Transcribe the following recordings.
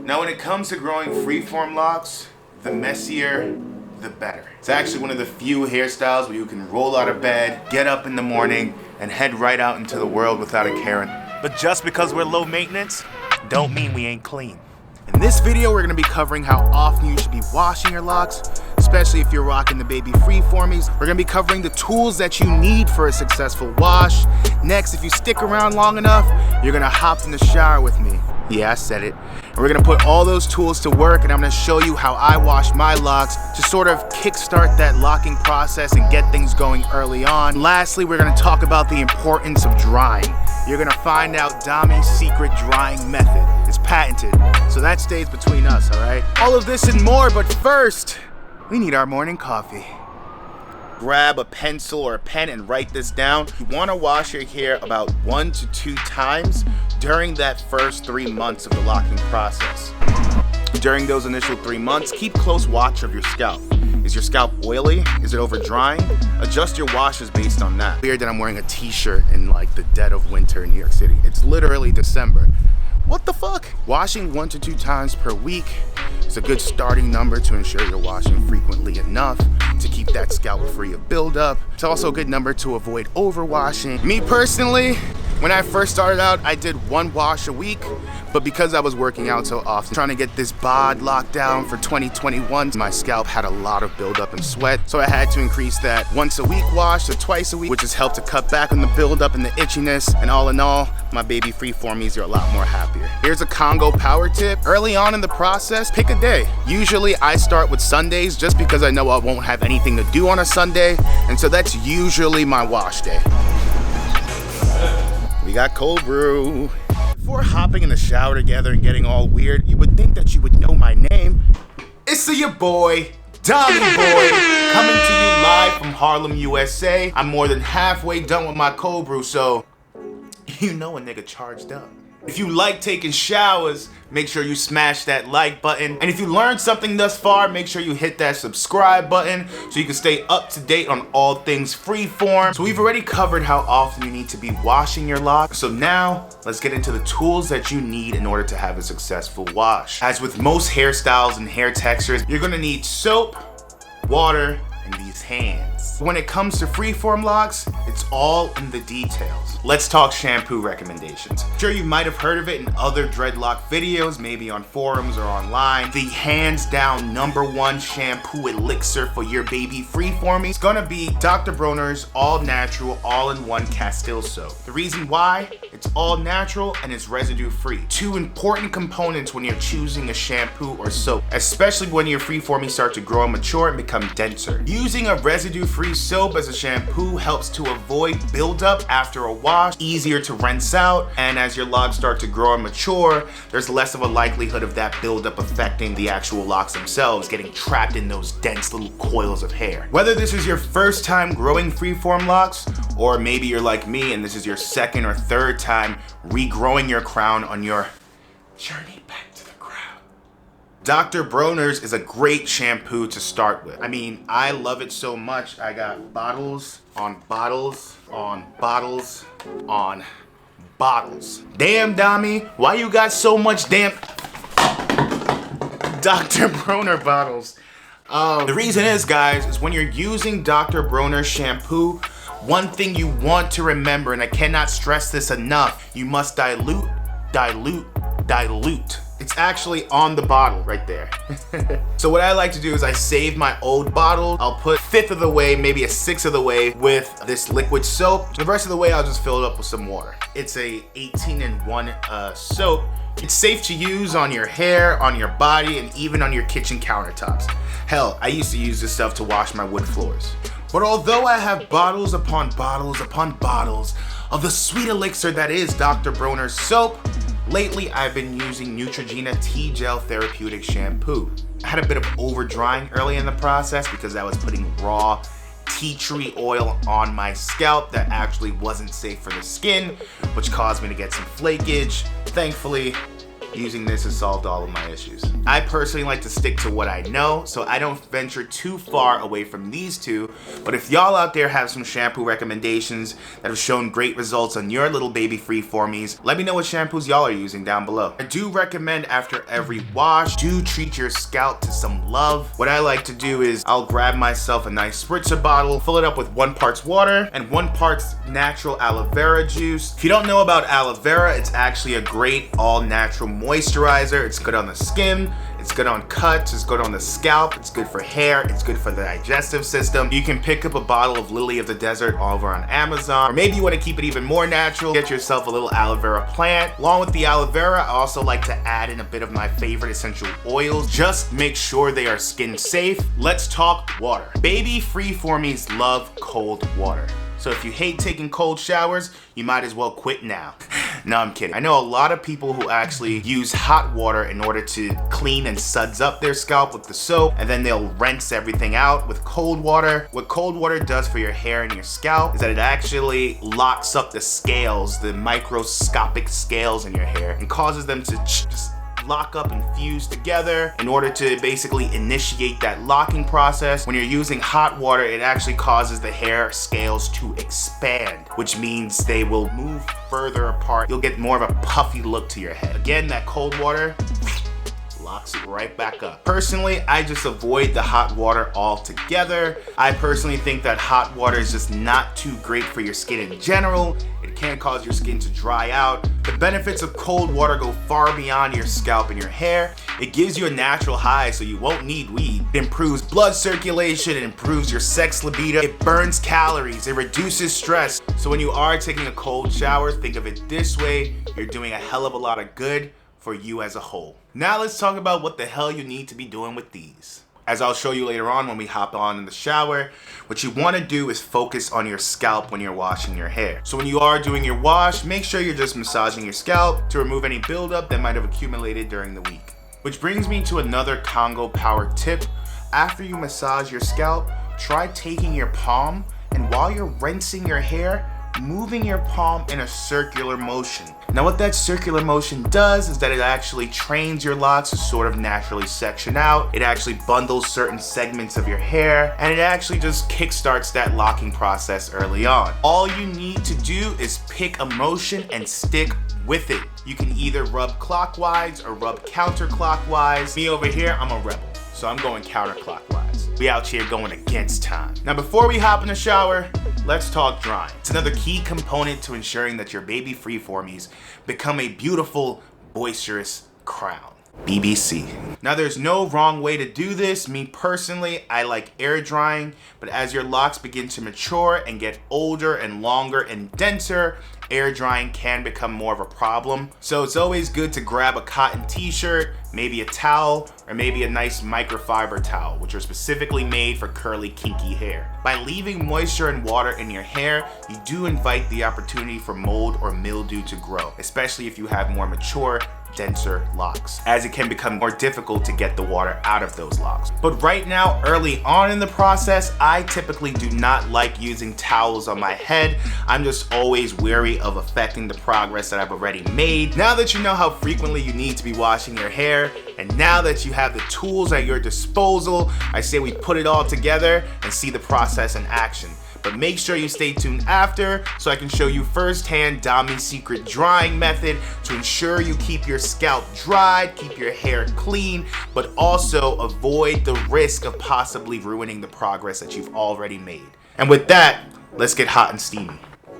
Now when it comes to growing freeform locks, the messier, the better. It's actually one of the few hairstyles where you can roll out of bed, get up in the morning, and head right out into the world without a care. But just because we're low maintenance, don't mean we ain't clean. In this video, we're gonna be covering how often you should be washing your locks, especially if you're rocking the baby freeformies. We're gonna be covering the tools that you need for a successful wash. Next, if you stick around long enough, you're gonna hop in the shower with me. Yeah, I said it. And we're gonna put all those tools to work, and I'm gonna show you how I wash my locks to sort of kickstart that locking process and get things going early on. Lastly, we're gonna talk about the importance of drying. You're gonna find out DOMI's secret drying method. It's patented, so that stays between us, all right? All of this and more, but first, we need our morning coffee. Grab a pencil or a pen and write this down. You wanna wash your hair about 1 to 2 times during that first 3 months of the locking process. During those initial 3 months, keep close watch of your scalp. Is your scalp oily? Is it over drying? Adjust your washes based on that. Weird that I'm wearing a t-shirt in like the dead of winter in New York City. It's literally December. What the fuck? Washing 1 to 2 times per week is a good starting number to ensure you're washing frequently enough to keep that scalp free of buildup. It's also a good number to avoid overwashing. Me personally, when I first started out, I did 1 wash a week, but because I was working out so often, trying to get this bod locked down for 2021, my scalp had a lot of buildup and sweat, so I had to increase that once a week wash to twice a week, which has helped to cut back on the buildup and the itchiness, and all in all, my baby freeformies are a lot more happier. Here's a Congo power tip. Early on in the process, pick a day. Usually I start with Sundays just because I know I won't have anything to do on a Sunday, and so that's usually my wash day. We got cold brew. Before hopping in the shower together and getting all weird, you would think that you would know my name. It's your boy, DOMI Boy, coming to you live from Harlem, USA. I'm more than halfway done with my cold brew, so you know a nigga charged up. If you like taking showers, make sure you smash that like button. And if you learned something thus far, make sure you hit that subscribe button so you can stay up to date on all things freeform. So we've already covered how often you need to be washing your locks. So now let's get into the tools that you need in order to have a successful wash. As with most hairstyles and hair textures, you're gonna need soap, water, and these hands. When it comes to freeform locks, it's all in the details. Let's talk shampoo recommendations. Sure, you might have heard of it in other dreadlock videos, maybe on forums or online. The hands down #1 shampoo elixir for your baby freeformie is gonna be Dr. Bronner's all natural, all-in-one Castile soap. The reason why? It's all natural and it's residue free. 2 important components when you're choosing a shampoo or soap, especially when your freeformies start to grow and mature and become denser. Using a residue-free soap as a shampoo helps to avoid buildup after a wash, easier to rinse out, and as your locks start to grow and mature, there's less of a likelihood of that buildup affecting the actual locks themselves, getting trapped in those dense little coils of hair. Whether this is your first time growing freeform locks, or maybe you're like me and this is your 2nd or 3rd time regrowing your crown on your journey back to the crown, Dr. Bronner's is a great shampoo to start with. I mean, I love it so much. I got bottles on bottles on bottles on bottles. Damn, DOMI, why you got so much damn Dr. Bronner bottles? The reason is, guys, is when you're using Dr. Bronner's shampoo, one thing you want to remember, and I cannot stress this enough, you must dilute, dilute, dilute. It's actually on the bottle right there. So what I like to do is I save my old bottle. I'll put 1/5 of the way, maybe 1/6 of the way with this liquid soap. The rest of the way I'll just fill it up with some water. It's a 18-in-1 soap. It's safe to use on your hair, on your body, and even on your kitchen countertops. Hell, I used to use this stuff to wash my wood floors. But although I have bottles upon bottles upon bottles of the sweet elixir that is Dr. Bronner's soap, lately I've been using Neutrogena Tea Gel Therapeutic Shampoo. I had a bit of over drying early in the process because I was putting raw tea tree oil on my scalp that actually wasn't safe for the skin, which caused me to get some flakage. Thankfully, using this has solved all of my issues. I personally like to stick to what I know, so I don't venture too far away from these two, but if y'all out there have some shampoo recommendations that have shown great results on your little baby freeformies, let me know what shampoos y'all are using down below. I do recommend after every wash, do treat your scalp to some love. What I like to do is I'll grab myself a nice spritzer bottle, fill it up with 1 part water and 1 part natural aloe vera juice. If you don't know about aloe vera, it's actually a great all-natural moisturizer. It's good on the skin, it's good on cuts, it's good on the scalp, it's good for hair, it's good for the digestive system. You can pick up a bottle of Lily of the Desert over on Amazon, or maybe you want to keep it even more natural, get yourself a little aloe vera plant. Along with the aloe vera, I also like to add in a bit of my favorite essential oils. Just make sure they are skin safe. Let's talk water. Baby freeformies love cold water. So if you hate taking cold showers, you might as well quit now. No, I'm kidding. I know a lot of people who actually use hot water in order to clean and suds up their scalp with the soap, and then they'll rinse everything out with cold water. What cold water does for your hair and your scalp is that it actually locks up the scales, the microscopic scales in your hair, and causes them to just lock up and fuse together in order to basically initiate that locking process. When you're using hot water, it actually causes the hair scales to expand, which means they will move further apart. You'll get more of a puffy look to your head. Again, that cold water locks it right back up. Personally, I just avoid the hot water altogether. I personally think that hot water is just not too great for your skin in general. It can cause your skin to dry out. The benefits of cold water go far beyond your scalp and your hair. It gives you a natural high, so you won't need weed. It improves blood circulation, it improves your sex libido, it burns calories, it reduces stress. So when you are taking a cold shower, think of it this way: you're doing a hell of a lot of good for you as a whole. Now let's talk about what the hell you need to be doing with these. As I'll show you later on when we hop on in the shower, what you want to do is focus on your scalp when you're washing your hair. So when you are doing your wash, make sure you're just massaging your scalp to remove any buildup that might have accumulated during the week. Which brings me to another Congo power tip. After you massage your scalp, try taking your palm, and while you're rinsing your hair, moving your palm in a circular motion. Now what that circular motion does is that it actually trains your locks to sort of naturally section out. It actually bundles certain segments of your hair, and it actually just kickstarts that locking process early on. All you need to do is pick a motion and stick with it. You can either rub clockwise or rub counterclockwise. Me over here, I'm a rebel, so I'm going counterclockwise. We out here going against time. Now before we hop in the shower, let's talk drying. It's another key component to ensuring that your baby freeformies become a beautiful, boisterous crown. BBC. Now there's no wrong way to do this. Me personally, I like air drying, but as your locks begin to mature and get older and longer and denser, air drying can become more of a problem. So it's always good to grab a cotton t-shirt, maybe a towel, or maybe a nice microfiber towel, which are specifically made for curly, kinky hair. By leaving moisture and water in your hair, you do invite the opportunity for mold or mildew to grow, especially if you have more mature, denser locks, as it can become more difficult to get the water out of those locks. But right now, early on in the process, I typically do not like using towels on my head. I'm just always wary of affecting the progress that I've already made. Now that you know how frequently you need to be washing your hair, and now that you have the tools at your disposal, I say we put it all together and see the process in action. But make sure you stay tuned after so I can show you firsthand DOMI's secret drying method to ensure you keep your scalp dried, keep your hair clean, but also avoid the risk of possibly ruining the progress that you've already made. And with that, let's get hot and steamy.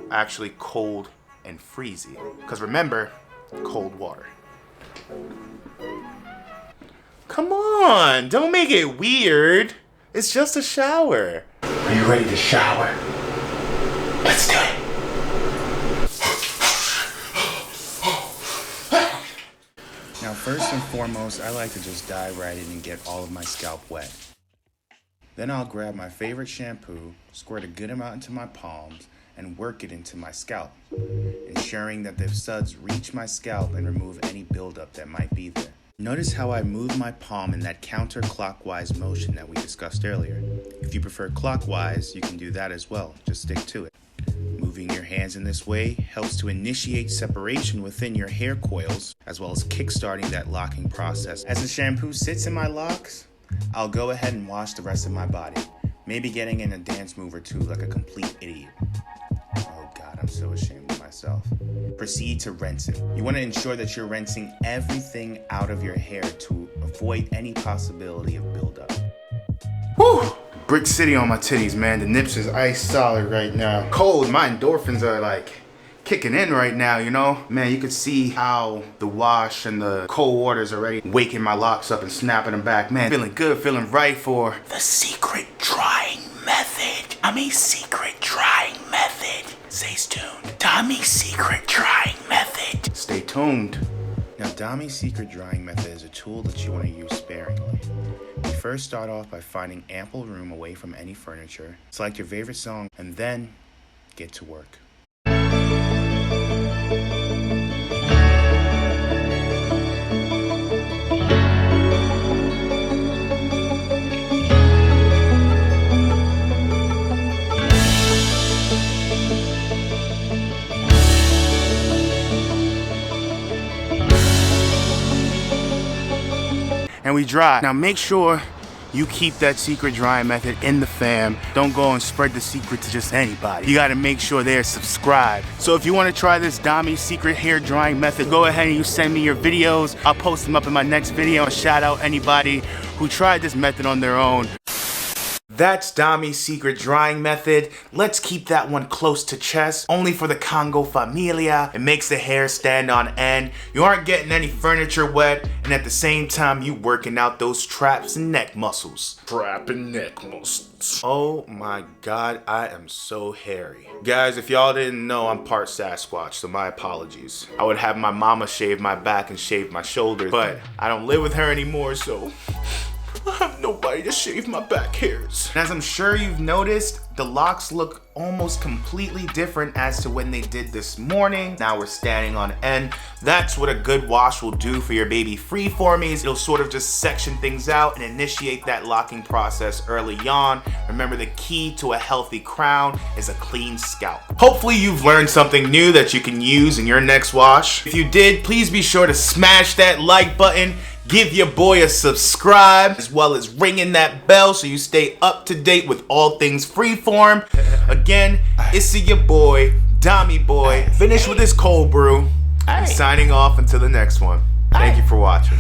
Actually cold and freezy. Because remember, cold water. Come on, don't make it weird. It's just a shower. Are you ready to shower? Let's do it. Now, first and foremost, I like to just dive right in and get all of my scalp wet. Then I'll grab my favorite shampoo, squirt a good amount into my palms, and work it into my scalp, ensuring that the suds reach my scalp and remove any buildup that might be there. Notice how I move my palm in that counterclockwise motion that we discussed earlier. If you prefer clockwise, you can do that as well. Just stick to it. Move Moving your hands in this way helps to initiate separation within your hair coils, as well as kickstarting that locking process. As the shampoo sits in my locks, I'll go ahead and wash the rest of my body, maybe getting in a dance move or two like a complete idiot. Oh God, I'm so ashamed of myself. Proceed to rinsing. You want to ensure that you're rinsing everything out of your hair to avoid any possibility of buildup. Whew! Brick City on my titties, man. The nips is ice solid right now. Cold, my endorphins are like kicking in right now, you know? Man, you could see how the wash and the cold water is already waking my locks up and snapping them back. Man, feeling good, feeling right for the secret drying method. Secret drying method. Stay tuned. DOMI's secret drying method. Stay tuned. Now, DOMI's secret drying method is a tool that you want to use sparingly. You first start off by finding ample room away from any furniture, select your favorite song, and then get to work. And we dry. Now make sure you keep that secret drying method in the fam. Don't go and spread the secret to just anybody. You gotta make sure they're subscribed. So if you wanna try this DOMI secret hair drying method, go ahead and you send me your videos. I'll post them up in my next video and shout out anybody who tried this method on their own. That's DOMI's secret drying method. Let's keep that one close to chest, only for the Congo familia. It makes the hair stand on end. You aren't getting any furniture wet, and at the same time, you working out those traps and neck muscles. Trap and neck muscles. Oh my God, I am so hairy. Guys, if y'all didn't know, I'm part Sasquatch, so my apologies. I would have my mama shave my back and shave my shoulders, but I don't live with her anymore, so I have nobody to shave my back hairs. And as I'm sure you've noticed, the locks look almost completely different as to when they did this morning. Now we're standing on end. That's what a good wash will do for your baby freeformies. It'll sort of just section things out and initiate that locking process early on. Remember, the key to a healthy crown is a clean scalp. Hopefully you've learned something new that you can use in your next wash. If you did, please be sure to smash that like button. Give your boy a subscribe, as well as ringing that bell so you stay up to date with all things freeform. Again, it's your boy, DOMI boy. Finish with this cold brew. And signing off until the next one. Thank you for watching.